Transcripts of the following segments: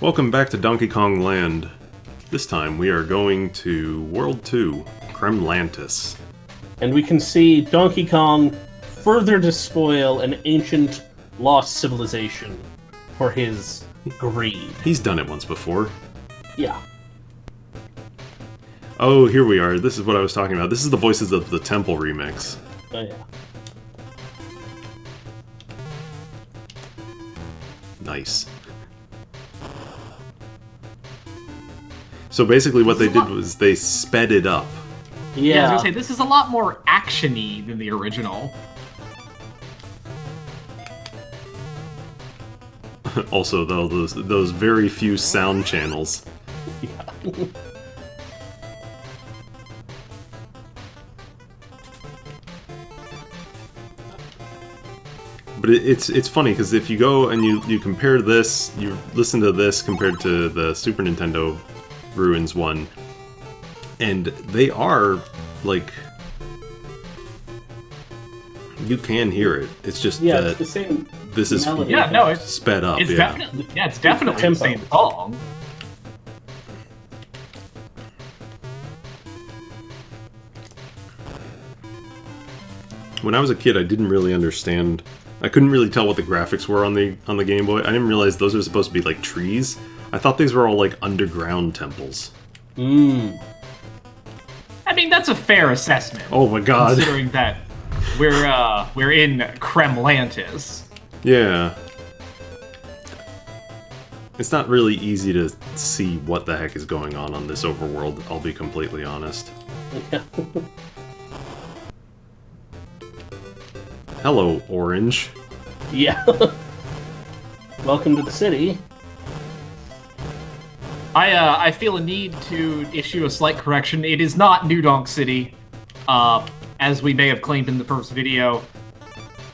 Welcome back to Donkey Kong Land. This time we are going to World 2, Kremlantis. And we can see Donkey Kong further despoil an ancient lost civilization for his greed. He's done it once before. Yeah. Oh, here we are. This is what I was talking about. This is the voices of the Temple remix. Oh, yeah. Nice. So basically what they did was they sped it up. Yeah, I was gonna say, this is a lot more action-y than the original. Also, though, those very few sound channels. Yeah. But it's funny, because if you go and you compare this, you listen to this compared to the Super Nintendo Ruins one, and they are, like, you can hear it. It's just Yeah, that it's the same this is melody. Yeah, no, it's sped up, it's yeah. definitely the same song. When I was a kid, I didn't really understand. I couldn't really tell what the graphics were on the Game Boy. I didn't realize those are supposed to be like trees. I thought these were all like underground temples. Mmm. I mean, that's a fair assessment. Oh my god. Considering that we're in Kremlantis. Yeah. It's not really easy to see what the heck is going on this overworld, I'll be completely honest. Yeah. Hello, Orange. Yeah. Welcome to the city. I feel a need to issue a slight correction. It is not New Donk City, as we may have claimed in the first video.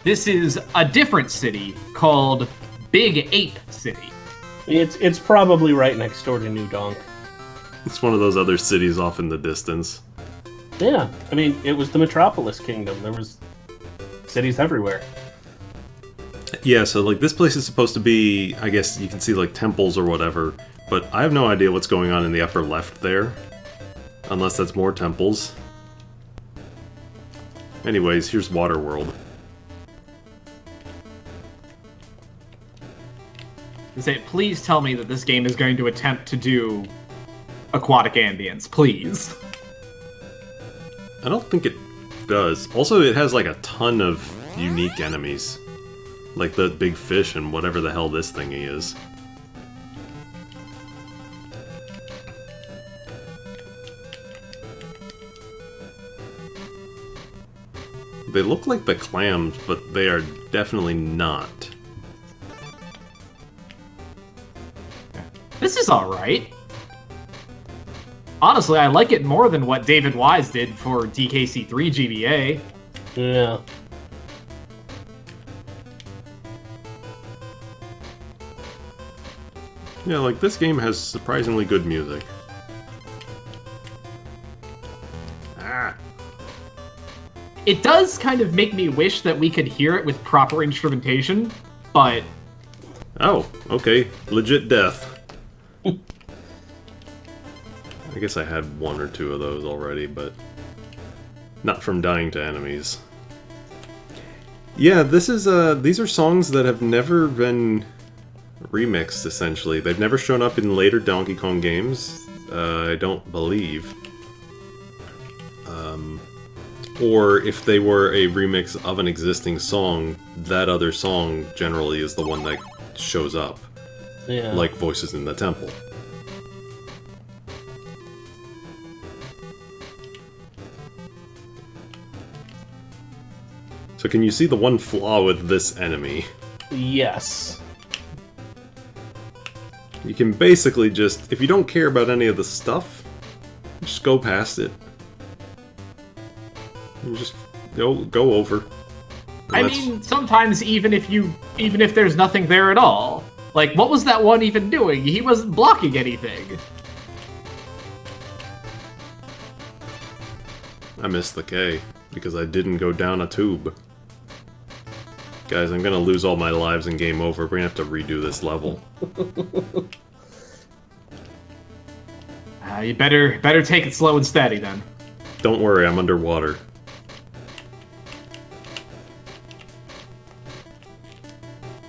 This is a different city called Big Ape City. It's probably right next door to New Donk. It's one of those other cities off in the distance. Yeah, I mean, it was the Metropolis Kingdom. There was cities everywhere. Yeah, so like this place is supposed to be, I guess you can see like temples or whatever, but I have no idea what's going on in the upper left there. Unless that's more temples. Anyways, here's Waterworld. Please tell me that this game is going to attempt to do aquatic ambience, please. I don't think it does. Also, it has like a ton of unique enemies. Like the big fish and whatever the hell this thingy is. They look like the clams, but they are definitely not. This is alright. Honestly, I like it more than what David Wise did for DKC3 GBA. Yeah. Yeah, like this game has surprisingly good music. Ah! It does kind of make me wish that we could hear it with proper instrumentation, but... Oh, okay. Legit death. I guess I had one or two of those already, but not from dying to enemies. Yeah, this is these are songs that have never been remixed, essentially. They've never shown up in later Donkey Kong games, I don't believe. Or if they were a remix of an existing song, that other song generally is the one that shows up. Yeah. Like Voices in the Temple. So can you see the one flaw with this enemy? Yes. You can basically just, if you don't care about any of the stuff, just go past it. And just go over. And I mean, sometimes even if there's nothing there at all. Like, what was that one even doing? He wasn't blocking anything. I missed the K, because I didn't go down a tube. Guys, I'm gonna lose all my lives and game over. We're gonna have to redo this level. You better take it slow and steady then. Don't worry, I'm underwater.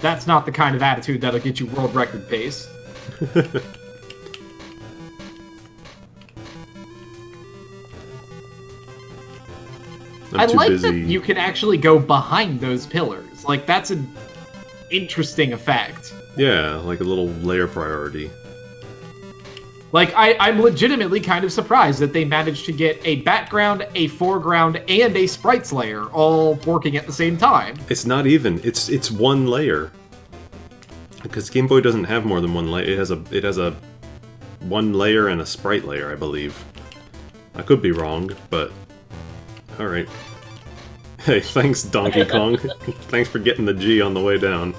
That's not the kind of attitude that'll get you world record pace. I like busy. that you can actually go behind those pillars. Like, that's an interesting effect. Yeah, like a little layer priority. Like, I'm legitimately kind of surprised that they managed to get a background, a foreground, and a sprites layer all working at the same time. It's not even. It's one layer. Because Game Boy doesn't have more than one layer. It has a one layer and a sprite layer, I believe. I could be wrong, but all right. Hey, thanks, Donkey Kong. Thanks for getting the G on the way down.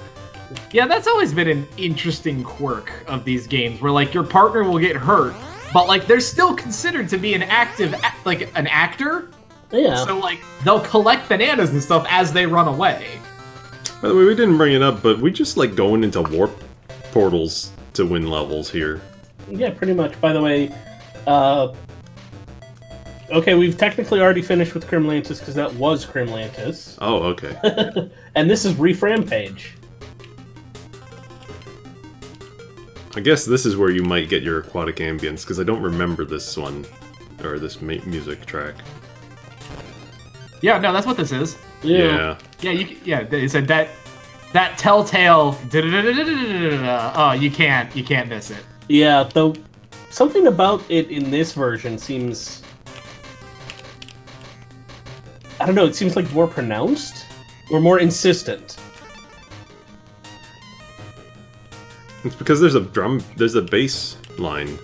Yeah, that's always been an interesting quirk of these games, where, like, your partner will get hurt, but, like, they're still considered to be an active, like, an actor. Yeah. So, like, they'll collect bananas and stuff as they run away. By the way, we didn't bring it up, but we just like going into warp portals to win levels here. Yeah, pretty much. By the way, okay, we've technically already finished with Crimlantis because that was Crimlantis. Oh, okay. And this is Reef Rampage. I guess this is where you might get your aquatic ambience, because I don't remember this one, or this music track. Yeah, no, that's what this is. Yeah. Yeah, they said that telltale. Oh, you can't miss it. Yeah, though something about it in this version seems, I don't know, it seems like more pronounced or more insistent. It's because there's a bass line.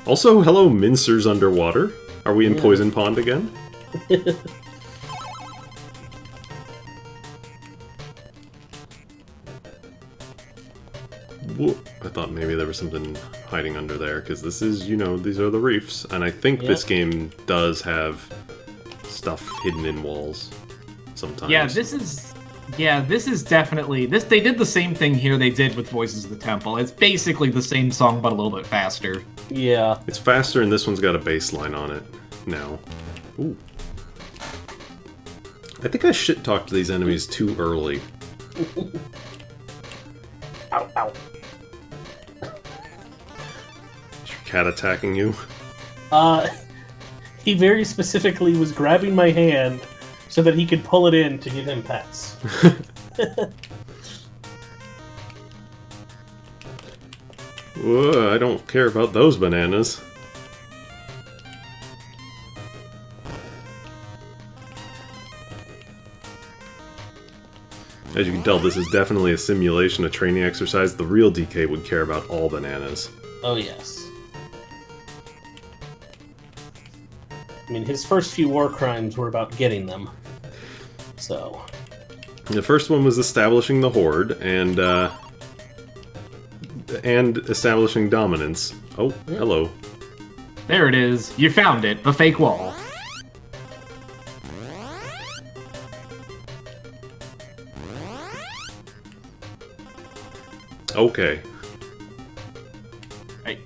Also, hello, Mincer's underwater. Are we in Poison Pond again? Whoop. I thought maybe there was something hiding under there, because this is, you know, these are the reefs, and I think this game does have stuff hidden in walls sometimes. Yeah, this is definitely this. They did the same thing here they did with Voices of the Temple. It's basically the same song, but a little bit faster. Yeah. It's faster, and this one's got a bass line on it now. Ooh. I think I shit-talked these enemies too early. Ow, ow. Is your cat attacking you? He very specifically was grabbing my hand so that he could pull it in to give him pets. Whoa, I don't care about those bananas. As you can tell, this is definitely a simulation, a training exercise. The real DK would care about all bananas. Oh, yes. I mean, his first few war crimes were about getting them. So... The first one was establishing the Horde, and establishing dominance. Oh, hello. There it is. You found it. The fake wall. Okay. Hey.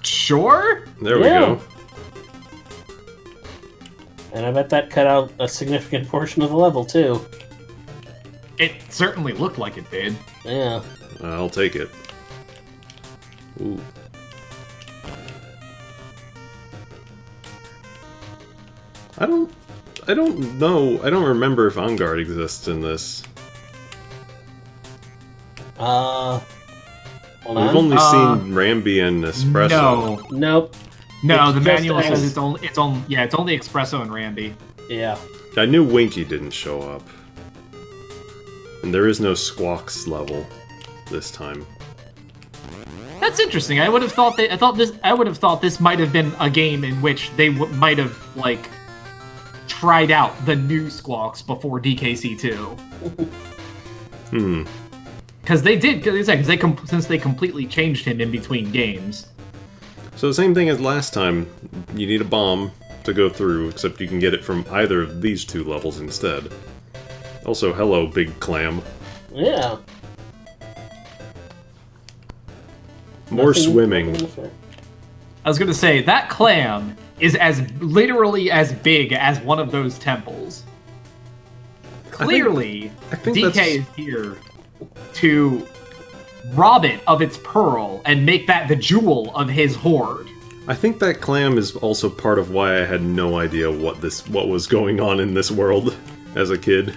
Sure? There we go. And I bet that cut out a significant portion of the level, too. It certainly looked like it did. Yeah. I'll take it. Ooh. I don't know. I don't remember if On-Guard exists in this. Hold We've on. only seen Rambi and Espresso. No. Nope. No, It's the just manual X. says it's only Espresso and Rambi. Yeah. I knew Winky didn't show up. And there is no Squawks level this time. That's interesting. I would have thought this might have been a game in which they might have like tried out the new Squawks before DKC2. Because they did. Since they completely changed him in between games. So the same thing as last time. You need a bomb to go through, except you can get it from either of these two levels instead. Also, hello, big clam. Yeah. More Nothing- swimming. nothing I was gonna say, that clam is literally as big as one of those temples. Clearly, I think DK is here to rob it of its pearl and make that the jewel of his hoard. I think that clam is also part of why I had no idea what was going on in this world as a kid.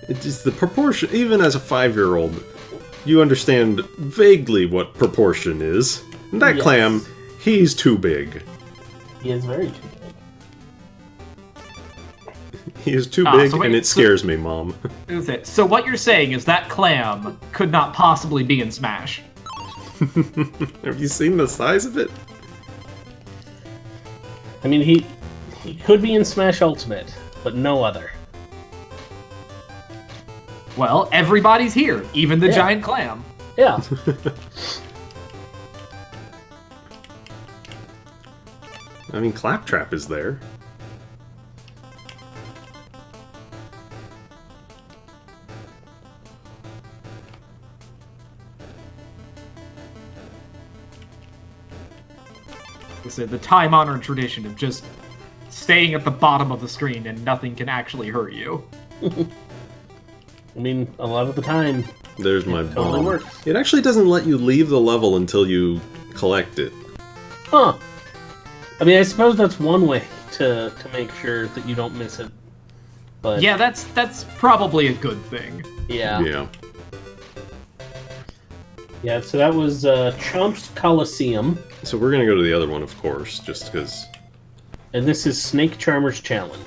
It's just the proportion, even as a 5-year-old, you understand vaguely what proportion is. And that clam, he's too big. He is very too big. He is too big, and it scares me, Mom. So what you're saying is that clam could not possibly be in Smash. Have you seen the size of it? I mean, he could be in Smash Ultimate, but no other. Well, everybody's here, even the giant clam. Yeah. I mean, Claptrap is there. The time-honored tradition of just staying at the bottom of the screen and nothing can actually hurt you. I mean, a lot of the time, There's my bomb. totally works. It actually doesn't let you leave the level until you collect it. Huh. I mean, I suppose that's one way to make sure that you don't miss it. But Yeah, that's probably a good thing. yeah. Yeah. Yeah, so that was Chomp's Coliseum, So we're gonna go to the other one, of course, just because. and this is Snake Charmer's Challenge.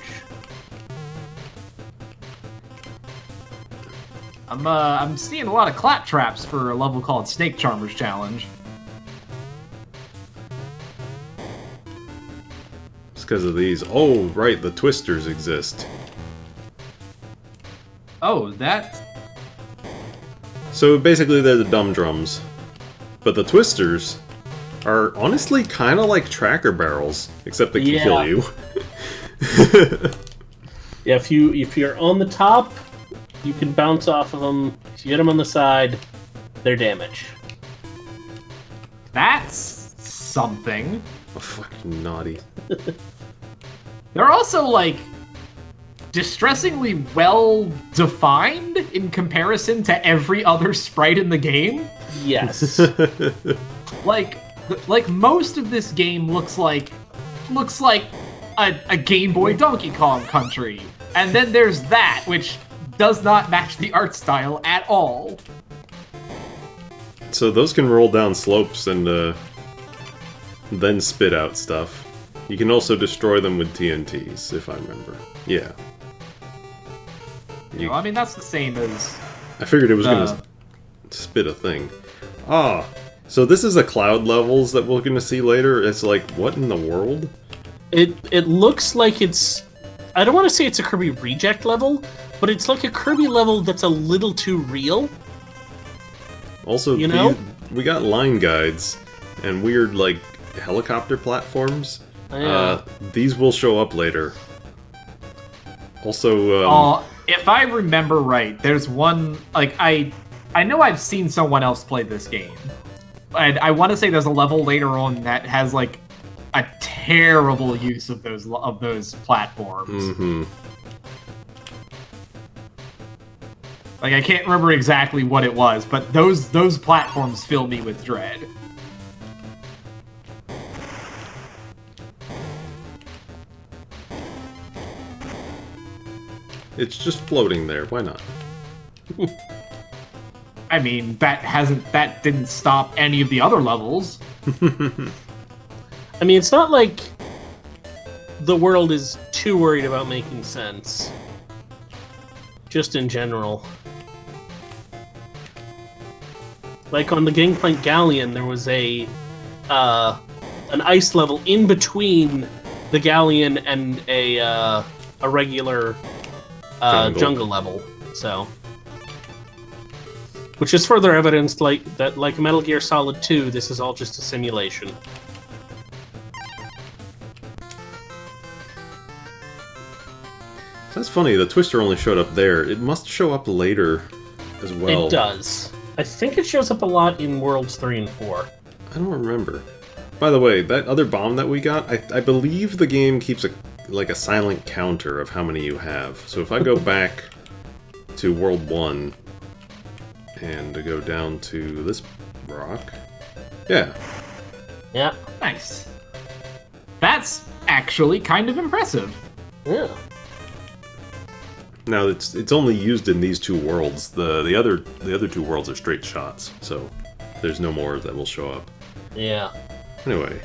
I'm seeing a lot of claptraps for a level called Snake Charmer's Challenge. It's because of these. Oh, right, the twisters exist. Oh, that... So basically, they're the dumb drums, but the twisters are honestly kind of like tracker barrels, except they can kill you. Yeah, if you're on the top, you can bounce off of them. If you hit them on the side, they're damage. That's something. Oh, fucking naughty. They're also, like, distressingly well defined in comparison to every other sprite in the game. Yes. Like most of this game looks like a Game Boy Donkey Kong country. And then there's that, which does not match the art style at all. So those can roll down slopes and then spit out stuff. You can also destroy them with TNTs, if I remember. Yeah. You know, I mean, that's the same as... I figured it was gonna spit a thing. Ah, so this is the cloud levels that we're gonna see later. It's like, what in the world? It looks like it's... I don't want to say it's a Kirby Reject level, but it's like a Kirby level that's a little too real. Also, You know? we got line guides and weird, like, helicopter platforms. Yeah. These will show up later. Also, if I remember right, there's one... Like, I know I've seen someone else play this game. And I want to say there's a level later on that has, like, a terrible use of those platforms. mm-hmm. Like, I can't remember exactly what it was, but those platforms fill me with dread. It's just floating there. Why not? I mean, that didn't stop any of the other levels. I mean, it's not like the world is too worried about making sense. Just in general. Like on the Gangplank Galleon, there was an ice level in between the Galleon and a regular jungle level. So, which is further evidence that Metal Gear Solid 2, this is all just a simulation. That's funny. The twister only showed up there. It must show up later as well. It does. I think it shows up a lot in Worlds 3 and 4. I don't remember. By the way, that other bomb that we got, I believe the game keeps a silent counter of how many you have. So if I go back to World 1 and to go down to this rock, yeah. Yeah. Nice. That's actually kind of impressive. Yeah. Now it's only used in these two worlds. The other two worlds are straight shots, so there's no more that will show up. Yeah. Anyway.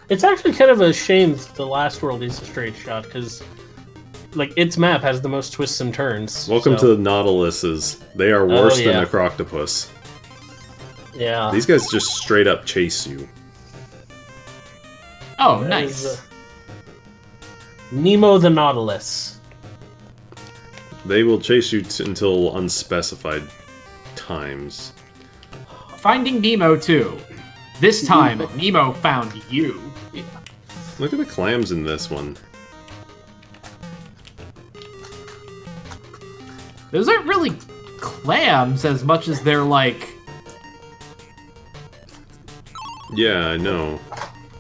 It's actually kind of a shame that the last world is a straight shot, because, like, its map has the most twists and turns. Welcome to the Nautiluses. They are worse than yeah. a Croctopus. Yeah. These guys just straight up chase you. Oh, That nice. is, Nemo the Nautilus. They will chase you until unspecified times. Finding Nemo too. This time, Nemo found you. Look at the clams in this one. Those aren't really clams as much as they're like... Yeah, I know.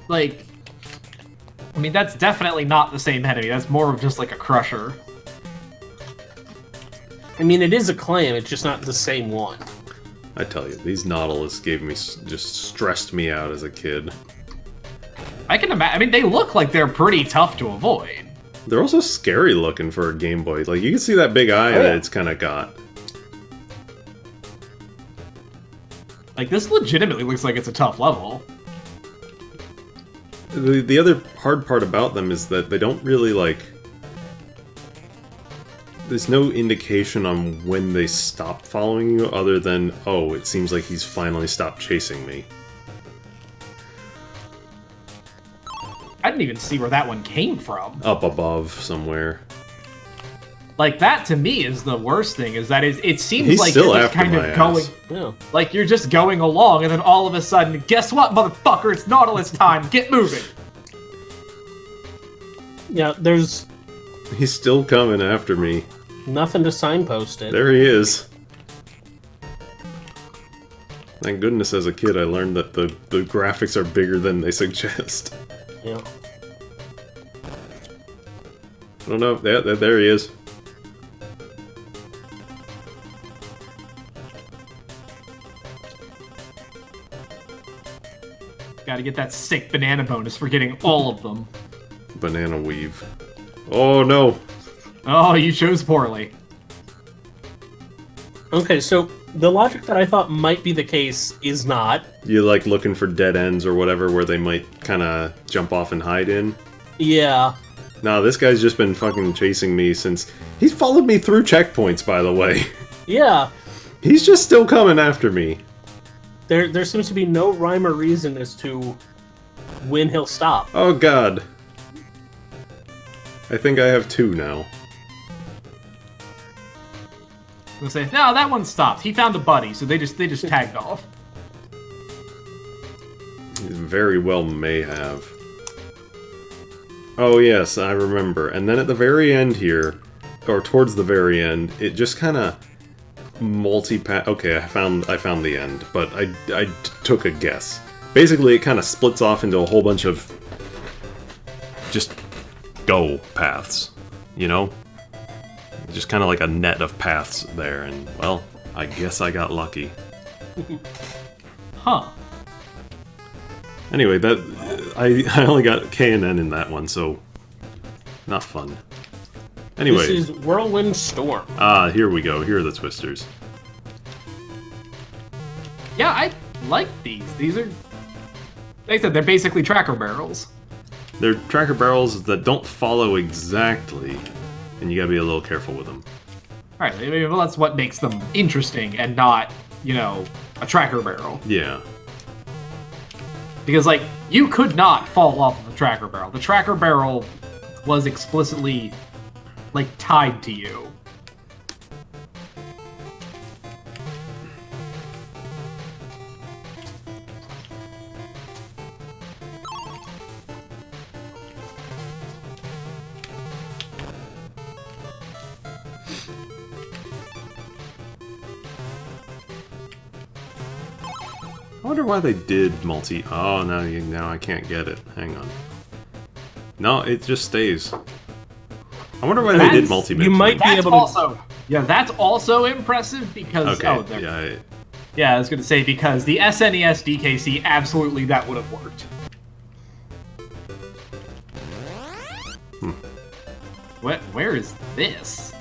Like... I mean, that's definitely not the same enemy. That's more of just like a crusher. I mean, it is a clam, it's just not the same one. I tell you, these Nautilus just stressed me out as a kid. I can imagine. I mean, they look like they're pretty tough to avoid. They're also scary looking for a Game Boy. Like, you can see that big eye that it's kind of got. Like, this legitimately looks like it's a tough level. The other hard part about them is that they don't really, like... There's no indication on when they stop following you other than, oh, it seems like he's finally stopped chasing me. I didn't even see where that one came from. Up above somewhere. Like, that to me is the worst thing, is that it seems He's like still you're just after kind my of going... ass. Yeah. Like, you're just going along, and then all of a sudden, guess what, motherfucker? It's Nautilus time. Get moving. Yeah, there's He's still coming after me. nothing to signpost it. There he is. Thank goodness as a kid I learned that the graphics are bigger than they suggest. Yeah. I don't know. There he is. Gotta get that sick banana bonus for getting all of them. Banana weave. Oh no! Oh, you chose poorly. Okay, so the logic that I thought might be the case is not. You like looking for dead ends or whatever where they might kind of jump off and hide in? Yeah. Nah, this guy's just been fucking chasing me since... He's followed me through checkpoints, by the way. Yeah. He's just still coming after me. There seems to be no rhyme or reason as to when he'll stop. Oh god. I think I have two now. I'm gonna say, no, that one stopped. He found a buddy, so they just tagged off. He very well may have. Oh yes, I remember. And then at the very end here, or towards the very end, it just kind of multi-path. Okay, I found the end, but I took a guess. Basically, it kind of splits off into a whole bunch of just go paths, you know? Just kind of like a net of paths there, and well, I guess I got lucky. Huh. Anyway, I only got K and N in that one, so not fun. Anyway, This is Whirlwind Storm. here we go. Here are the twisters. Yeah, I like these. These are... Like I said, they're basically tracker barrels. They're tracker barrels that don't follow exactly, and you gotta be a little careful with them. Alright, well, that's what makes them interesting and not, you know, a tracker barrel. Yeah. Because, like, you could not fall off of the tracker barrel. The tracker barrel was explicitly, like, tied to you. I wonder why they did multi... Oh, now I can't get it. Hang on. No, it just stays. I wonder why they did multi-mix. You might be That's able to... also... Yeah, that's also impressive because... Okay, Oh, there. yeah. Yeah, I was going to say, because the SNES DKC, absolutely that would have worked. Where is this?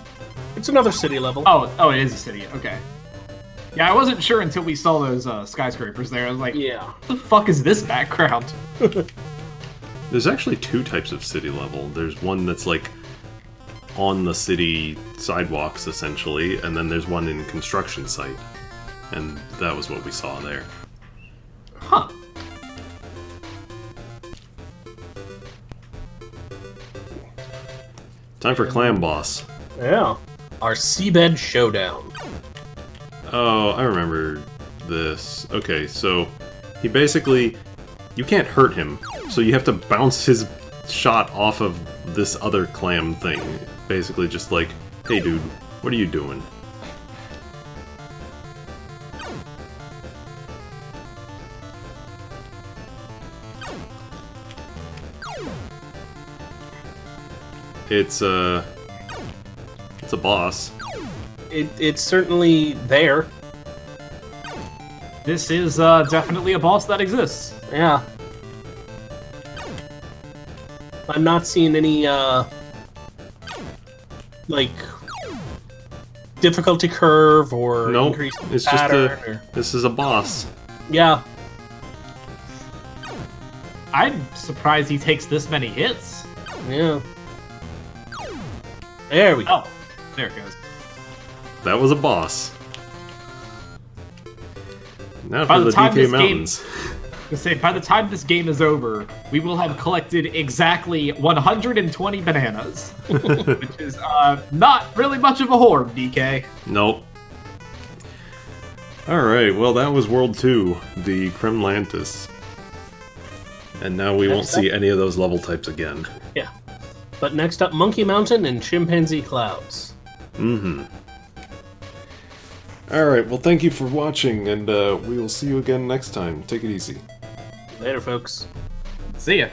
It's another city level. Oh, it is a city. Okay. Yeah, I wasn't sure until we saw those skyscrapers there. I was like, Yeah. what the fuck is this background? There's actually two types of city level. There's one that's like on the city sidewalks, essentially, and then there's one in construction site. And that was what we saw there. Huh. Time for Clam Boss. Yeah. Our seabed showdown. Oh, I remember this. Okay, so he basically... You can't hurt him, so you have to bounce his shot off of this other clam thing. Basically just like, hey dude, what are you doing? It's a boss. It's certainly there. This is definitely a boss that exists. Yeah. I'm not seeing any, like, difficulty curve or Nope, increase it's pattern. just this is a boss. Yeah. I'm surprised he takes this many hits. Yeah. There we go. Oh, there it goes. That was a boss. Now By for the the time DK this game- Mountains. To say, by the time this game is over, we will have collected exactly 120 bananas, which is not really much of a hoard, DK. Nope. Alright, well that was World 2, the Kremlantis. And now we won't see any of those level types again. Yeah. But next up, Monkey Mountain and Chimpanzee Clouds. Mm-hmm. Alright, well thank you for watching, and we will see you again next time. Take it easy. Later, folks. See ya.